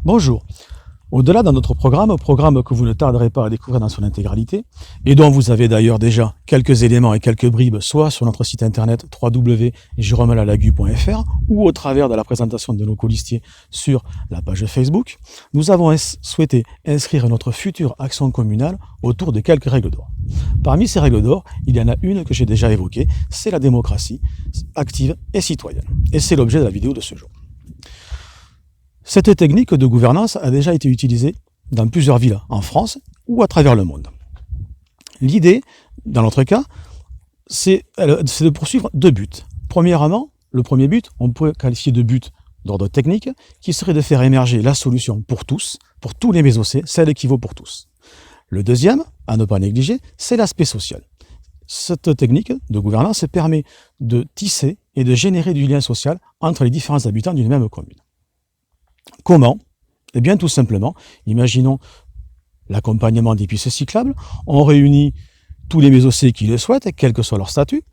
Bonjour. Au-delà de notre programme que vous ne tarderez pas à découvrir dans son intégralité, et dont vous avez d'ailleurs déjà quelques éléments et quelques bribes, soit sur notre site internet www.jérômelalagu.fr ou au travers de la présentation de nos colistiers sur la page Facebook, nous avons souhaité inscrire notre future action communale autour de quelques règles d'or. Parmi ces règles d'or, il y en a une que j'ai déjà évoquée, c'est la démocratie active et citoyenne. Et c'est l'objet de la vidéo de ce jour. Cette technique de gouvernance a déjà été utilisée dans plusieurs villes en France ou à travers le monde. L'idée, dans notre cas, c'est de poursuivre deux buts. Premièrement, le premier but, on peut qualifier de but d'ordre technique, qui serait de faire émerger la solution pour tous les mésocées, celle qui vaut pour tous. Le deuxième, à ne pas négliger, c'est l'aspect social. Cette technique de gouvernance permet de tisser et de générer du lien social entre les différents habitants d'une même commune. Comment ? Eh bien, tout simplement, imaginons l'accompagnement des pistes cyclables. On réunit tous les mésocées qui le souhaitent, quel que soit leur statut,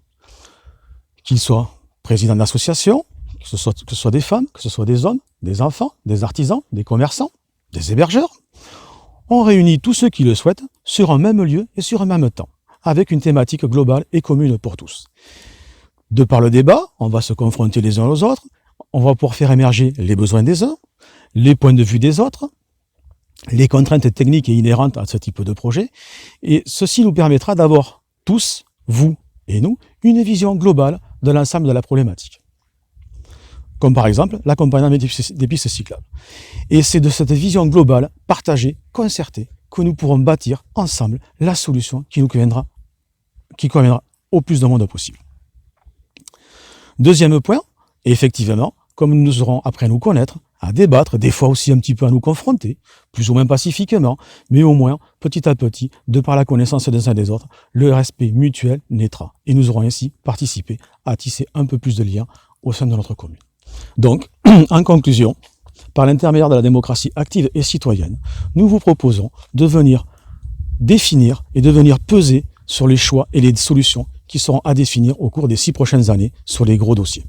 qu'ils soient présidents d'associations, que ce soit des femmes, que ce soit des hommes, des enfants, des artisans, des commerçants, des hébergeurs. On réunit tous ceux qui le souhaitent sur un même lieu et sur un même temps, avec une thématique globale et commune pour tous. De par le débat, on va se confronter les uns aux autres, on va pouvoir faire émerger les besoins des uns, les points de vue des autres, les contraintes techniques et inhérentes à ce type de projet, et ceci nous permettra d'avoir tous, vous et nous, une vision globale de l'ensemble de la problématique. Comme par exemple l'accompagnement des pistes cyclables. Et c'est de cette vision globale, partagée, concertée, que nous pourrons bâtir ensemble la solution qui conviendra au plus de monde possible. Deuxième point, effectivement, comme nous aurons appris à nous connaître, à débattre, des fois aussi un petit peu à nous confronter, plus ou moins pacifiquement, mais au moins, petit à petit, de par la connaissance des uns des autres, le respect mutuel naîtra. Et nous aurons ainsi participé à tisser un peu plus de liens au sein de notre commune. Donc, en conclusion, par l'intermédiaire de la démocratie active et citoyenne, nous vous proposons de venir définir et de venir peser sur les choix et les solutions qui seront à définir au cours des 6 prochaines années sur les gros dossiers.